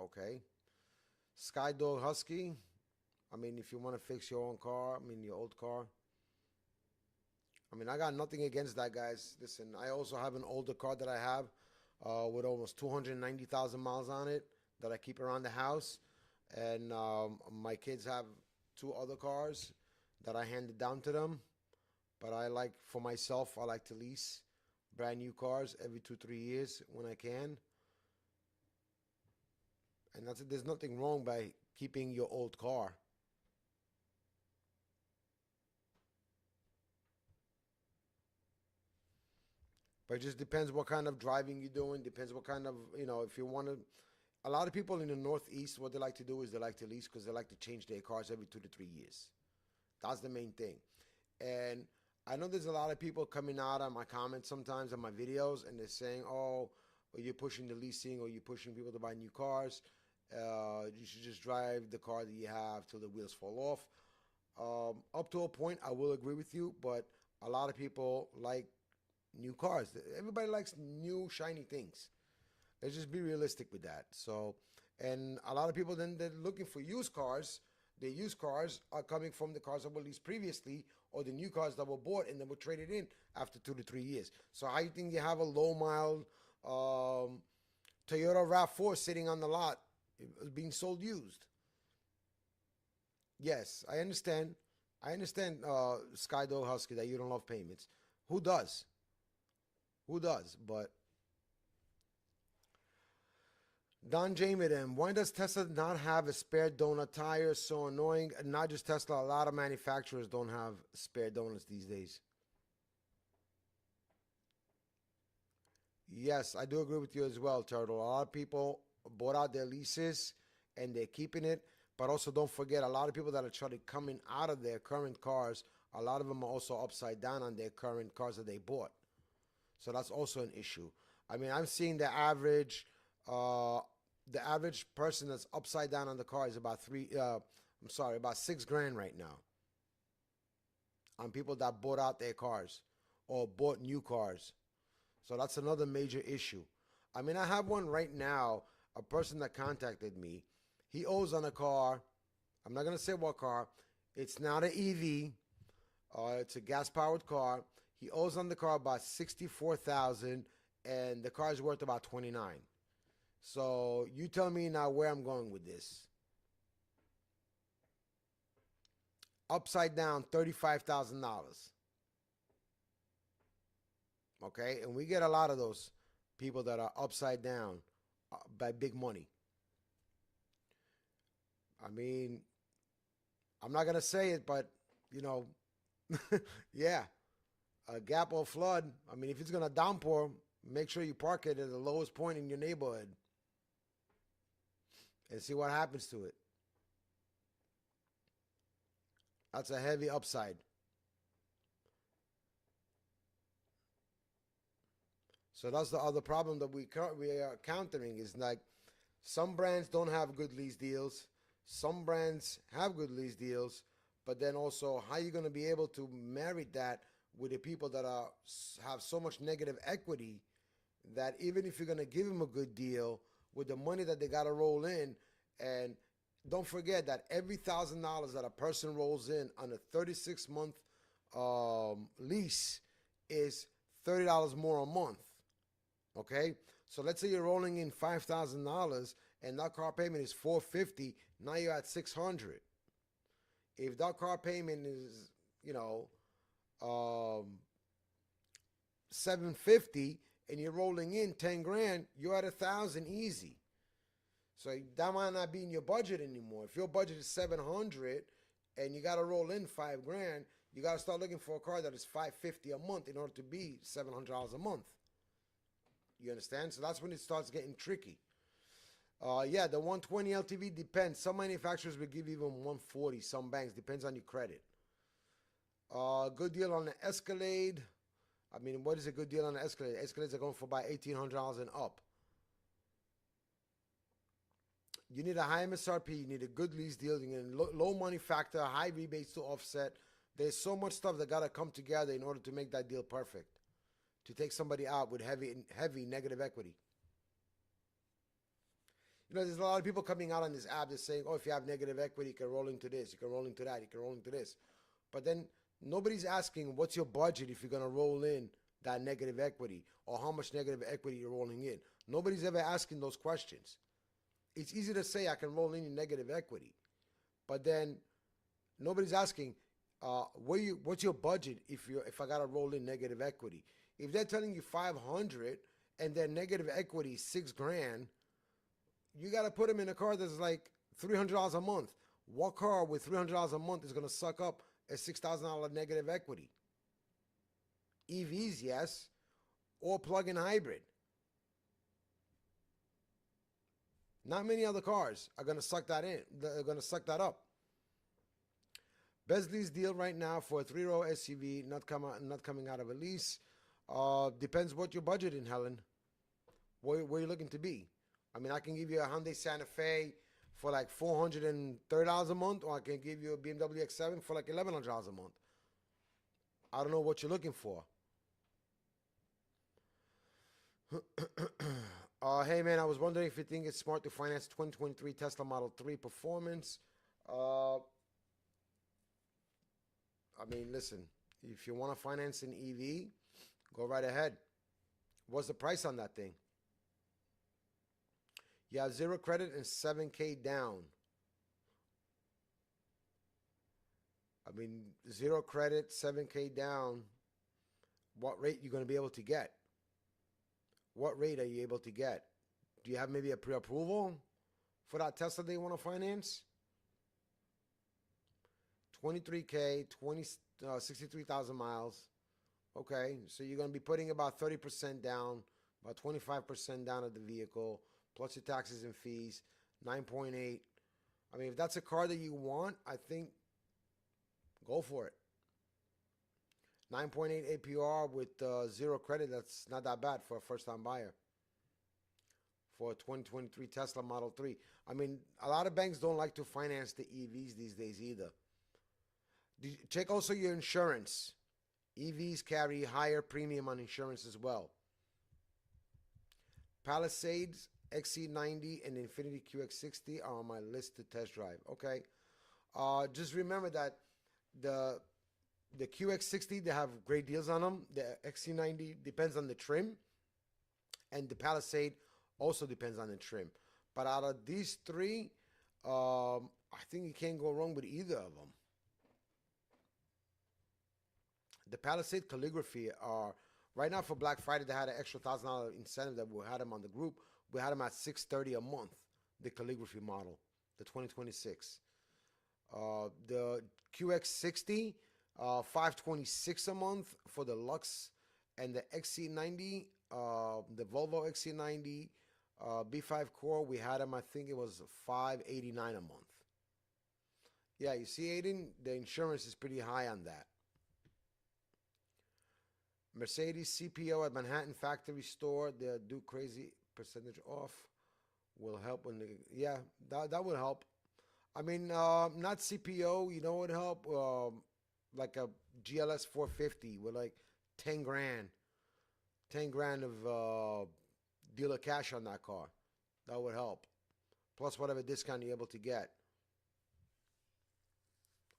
okay. Skydog Husky. I mean, if you want to fix your own car, I mean, your old car. I mean, I got nothing against that, guys. Listen, I also have an older car that I have with almost 290,000 miles on it that I keep around the house. And my kids have two other cars that I handed down to them. But I like, for myself, I like to lease brand new cars every 2-3 years when I can. And that's it. There's nothing wrong by keeping your old car. But it just depends what kind of driving you're doing. Depends what kind of, if you want to. A lot of people in the Northeast, what they like to do is they like to lease because they like to change their cars every 2 to 3 years. That's the main thing. And I know there's a lot of people coming out on my comments sometimes on my videos, and they're saying, oh, well, you're pushing the leasing or you're pushing people to buy new cars. You should just drive the car that you have till the wheels fall off. Up to a point, I will agree with you, but a lot of people like new cars. Everybody likes new, shiny things. Let's just be realistic with that. So, and a lot of people then they're looking for used cars. The used cars are coming from the cars that were leased previously, or the new cars that were bought and then were traded in after 2 to 3 years. So how you think you have a low mile Toyota RAV4 sitting on the lot being sold used? Yes, I understand. I understand, Skydog Husky, that you don't love payments. Who does? Who does? But Don Jamiden, why does Tesla not have a spare donut tire? So annoying. Not just Tesla, a lot of manufacturers don't have spare donuts these days. Yes, I do agree with you as well, Turtle. A lot of people bought out their leases and they're keeping it. But also don't forget, a lot of people that are trying to coming out of their current cars, a lot of them are also upside down on their current cars that they bought. So that's also an issue. I mean, I'm seeing the average person that's upside down on the car is about about $6,000 right now. On people that bought out their cars or bought new cars. So that's another major issue. I mean, I have one right now, a person that contacted me. He owes on a car. I'm not going to say what car. It's not an EV. It's a gas-powered car. He owes on the car about $64,000, and the car is worth about $29,000. So you tell me now where I'm going with this. Upside down, $35,000. Okay, and we get a lot of those people that are upside down by big money. I mean, I'm not gonna say it, but you know, yeah, a gap or flood. I mean, if it's gonna downpour, make sure you park it at the lowest point in your neighborhood and see what happens to it. That's a heavy upside. So that's the other problem that we are countering is like some brands don't have good lease deals. Some brands have good lease deals, but then also how are you going to be able to marry that with the people that have so much negative equity that even if you're going to give them a good deal with the money that they got to roll in, and don't forget that every $1,000 that a person rolls in on a 36-month lease is $30 more a month. Okay, so let's say you're rolling in $5,000 and that car payment is $450. Now you're at $600. If that car payment is, $750 and you're rolling in $10,000, you're at $1,000 easy. So that might not be in your budget anymore. If your budget is $700 and you got to roll in $5,000, you got to start looking for a car that is $550 a month in order to be $700 a month. You understand? So that's when it starts getting tricky. Yeah, the 120 LTV depends. Some manufacturers will give even 140. Some banks, depends on your credit. Good deal on the Escalade. I mean, what is a good deal on the Escalade? Escalades are going for about $1,800 and up. You need a high MSRP. You need a good lease deal. You need a low money factor, high rebates to offset. There's so much stuff that got to come together in order to make that deal perfect. To take somebody out with heavy negative equity. There's a lot of people coming out on this app that's saying, oh, if you have negative equity, you can roll into this, you can roll into that, you can roll into this. But then nobody's asking what's your budget if you're going to roll in that negative equity or how much negative equity you're rolling in. Nobody's ever asking those questions. It's easy to say I can roll in negative equity. But then nobody's asking, what's your budget if I got to roll in negative equity? If they're telling you 500 and their negative equity is $6,000, you got to put them in a car that's like $300 a month. What car with $300 a month is going to suck up a $6,000 negative equity? EVs, yes, or plug-in hybrid. Not many other cars are going to suck that in. They're going to suck that up. Best lease deal right now for a 3-row SUV not coming out of a lease. Depends what your budget in, Helen. Where you're looking to be. I mean, I can give you a Hyundai Santa Fe for like $430 a month, or I can give you a BMW X7 for like $1,100 a month. I don't know what you're looking for. Hey man, I was wondering if you think it's smart to finance 2023 Tesla Model 3 Performance. I mean, listen, if you want to finance an EV, go right ahead. What's the price on that thing? You have zero credit and 7K down. I mean, zero credit, 7K down. What rate you going to be able to get? What rate are you able to get? Do you have maybe a pre-approval for that Tesla they want to finance? 23K, 63,000 miles. Okay, so you're going to be putting about 30% down, about 25% down of the vehicle, plus your taxes and fees, 9.8. I mean, if that's a car that you want, I think go for it. 9.8 APR with zero credit, that's not that bad for a first-time buyer. For a 2023 Tesla Model 3. I mean, a lot of banks don't like to finance the EVs these days either. Check also your insurance. EVs carry higher premium on insurance as well. Palisades, XC90, and Infiniti QX60 are on my list to test drive. Okay. Just remember that the QX60, they have great deals on them. The XC90 depends on the trim. And the Palisade also depends on the trim. But out of these three, I think you can't go wrong with either of them. The Palisade calligraphy are right now for Black Friday. They had an extra $1,000 incentive that we had them on the group. We had them at $630 a month. The calligraphy model, the 2026. The QX60, $526 a month for the Lux, and the XC90, the Volvo XC90 B5 Core. We had them. I think it was $589 a month. Yeah, you see, Aiden, the insurance is pretty high on that. Mercedes CPO at Manhattan Factory Store, they'll do crazy percentage off. Will help when they, yeah, that would help. I mean, not CPO, you know what would help? Like a GLS 450 with like 10 grand. 10 grand of dealer cash on that car. That would help. Plus whatever discount you're able to get.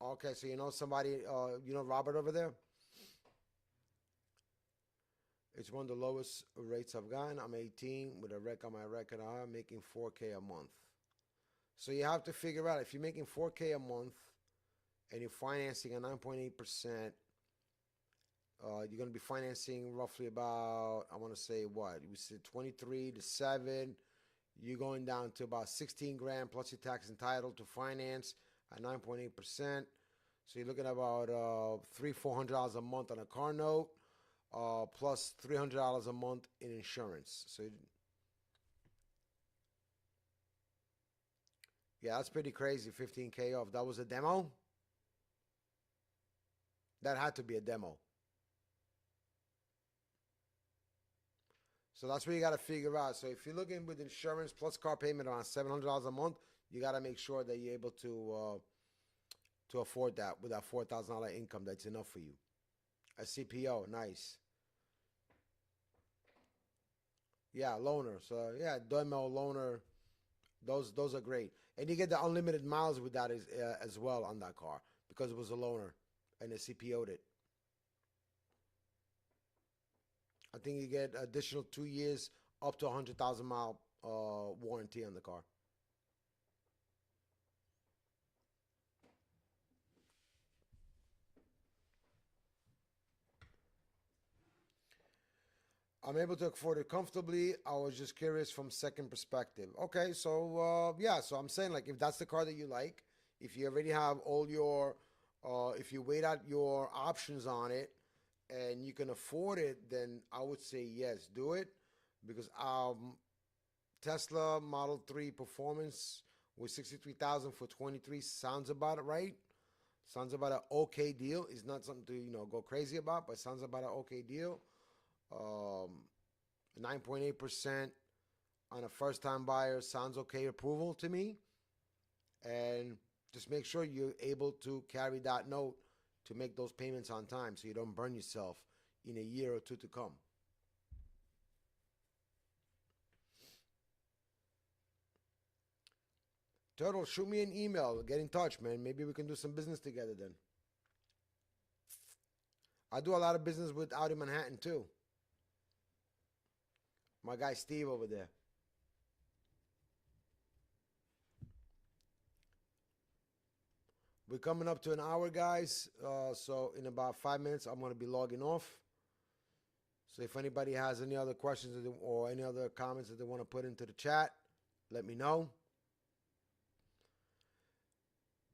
Okay, so you know somebody, you know Robert over there? It's one of the lowest rates I've gotten. I'm 18 with a wreck on my record. I'm making 4K a month. So you have to figure out if you're making 4K a month and you're financing at 9.8%, you're going to be financing roughly about, I want to say what? We said 23 to 7. You're going down to about 16 grand plus your tax and title to finance at 9.8%. So you're looking at about $300-400 a month on a car note. Plus $300 a month in insurance. So, yeah, that's pretty crazy. 15K off. That was a demo? That had to be a demo. So that's what you got to figure out. So if you're looking with insurance plus car payment around $700 a month, you got to make sure that you're able to afford that with that $4,000 income. That's enough for you. A CPO, nice. Yeah, loaner. So yeah, demo loaner, those are great, and you get the unlimited miles with that as well on that car because it was a loaner and it CPO'd it. I think you get additional 2 years up to 100,000 mile warranty on the car. I'm able to afford it comfortably. I was just curious from second perspective. Okay, so yeah, so I'm saying like if that's the car that you like, if you already have all your, if you weighed out your options on it and you can afford it, then I would say yes, do it because Tesla Model 3 Performance with 63,000 for 23 sounds about right. Sounds about an okay deal. It's not something to go crazy about, but sounds about an okay deal. 9.8% on a first-time buyer sounds okay approval to me. and just make sure you're able to carry that note to make those payments on time so you don't burn yourself in a year or two to come. Turtle, shoot me an email. Get in touch, man. Maybe we can do some business together then. I do a lot of business with out in Manhattan too. My guy Steve over there. We're coming up to an hour, guys. So in about 5 minutes, I'm going to be logging off. So if anybody has any other questions or any other comments that they want to put into the chat, let me know.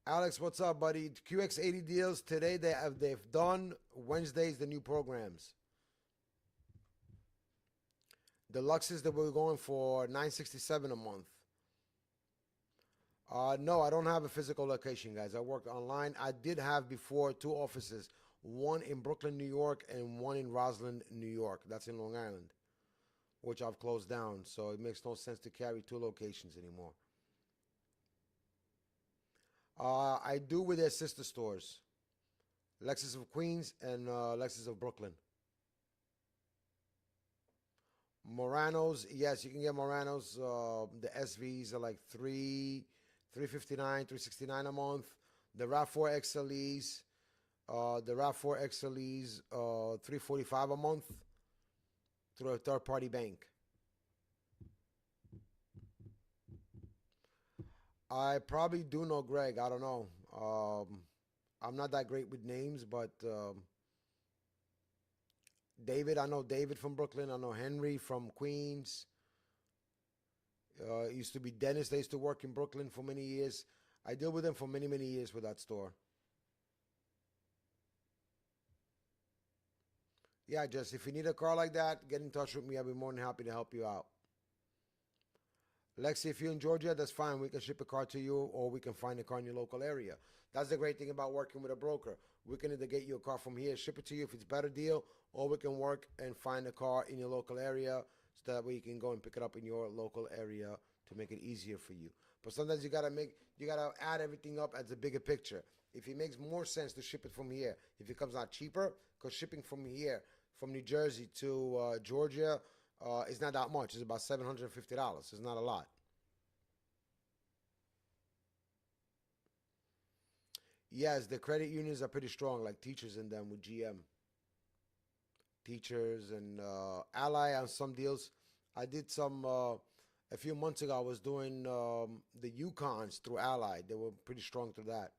Alex, what's up, buddy? QX80 deals today. They've done Wednesdays the new programs. Deluxes that we're going for $967 a month. No, I don't have a physical location, guys. I work online. I did have before 2 offices, one in Brooklyn, New York, and one in Roslyn, New York. That's in Long Island, which I've closed down. So it makes no sense to carry 2 locations anymore. I do with their sister stores, Lexus of Queens and Lexus of Brooklyn. Moranos, yes, you can get Moranos. The SVs are like $359, $369 a month. The RAV4 XLEs, $345 a month through a third-party bank. I probably do know Greg. I don't know. I'm not that great with names, but David, I know David from Brooklyn. I know Henry from Queens. It used to be Dennis. They used to work in Brooklyn for many years. I deal with them for many, many years with that store. Yeah, just if you need a car like that, get in touch with me. I'll be more than happy to help you out. Lexi, if you're in Georgia, that's fine. We can ship a car to you, or we can find a car in your local area. That's the great thing about working with a broker. We can either get you a car from here, ship it to you if it's a better deal, or we can work and find a car in your local area so that way you can go and pick it up in your local area to make it easier for you. But sometimes you gotta add everything up as a bigger picture. If it makes more sense to ship it from here, if it comes out cheaper, because shipping from here, from New Jersey to Georgia, it's not that much. It's about $750. It's not a lot. Yes, the credit unions are pretty strong, like Teachers in them with GM. Teachers and Ally on some deals. I did some, a few months ago, I was doing the Yukons through Ally. They were pretty strong through that.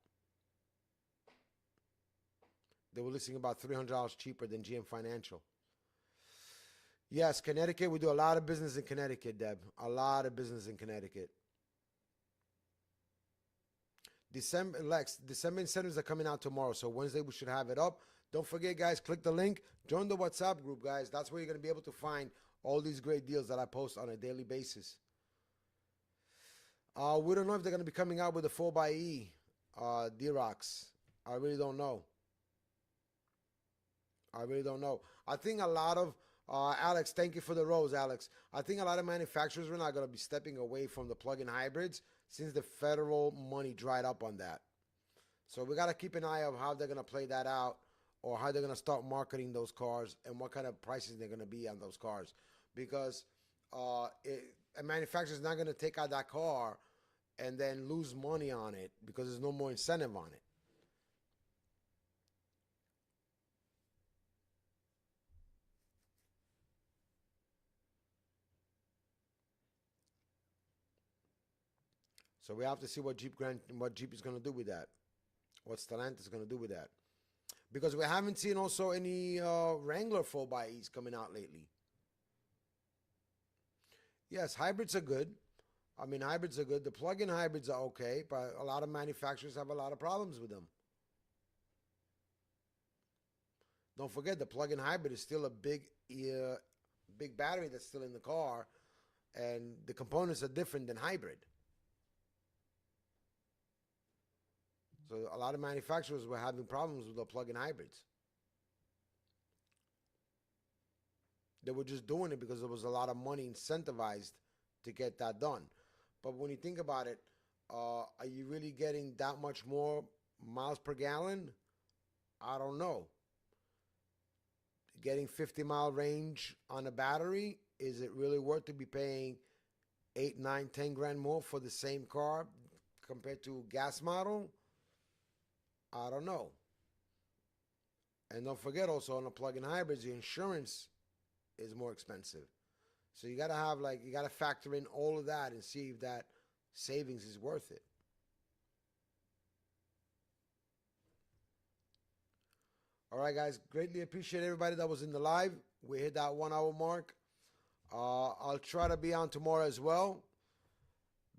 They were listing about $300 cheaper than GM Financial. Yes, Connecticut. We do a lot of business in Connecticut, Deb. A lot of business in Connecticut. December incentives are coming out tomorrow, so Wednesday we should have it up. Don't forget, guys, click the link. Join the WhatsApp group, guys. That's where you're going to be able to find all these great deals that I post on a daily basis. We don't know if they're going to be coming out with a 4xe D-Rocks. I really don't know. I think a lot of Alex, thank you for the rose, Alex. I think a lot of manufacturers are not going to be stepping away from the plug-in hybrids since the federal money dried up on that. So we got to keep an eye on how they're going to play that out, or how they're going to start marketing those cars and what kind of prices they're going to be on those cars. Because a manufacturer is not going to take out that car and then lose money on it because there's no more incentive on it. So we have to see what Jeep is going to do with that. What Stellantis is going to do with that. Because we haven't seen also any Wrangler 4xEs coming out lately. Yes, hybrids are good. I mean, hybrids are good. The plug-in hybrids are okay, but a lot of manufacturers have a lot of problems with them. Don't forget, the plug-in hybrid is still a big battery that's still in the car, and the components are different than hybrid. So a lot of manufacturers were having problems with the plug-in hybrids. They were just doing it because there was a lot of money incentivized to get that done. But when you think about it, Are you really getting that much more miles per gallon? I don't know. Getting 50-mile range on a battery, is it really worth to be paying 8, 9, 10 grand more for the same car compared to gas model? I don't know. And don't forget also on the plug-in hybrids, the insurance is more expensive. So you gotta have you gotta factor in all of that and see if that savings is worth it. All right, guys, greatly appreciate everybody that was in the live. We hit that 1 hour mark. I'll try to be on tomorrow as well.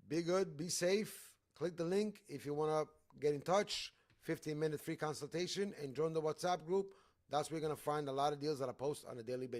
Be good, be safe. Click the link if you want to get in touch. 15-minute free consultation and join the WhatsApp group. That's where you're going to find a lot of deals that I post on a daily basis.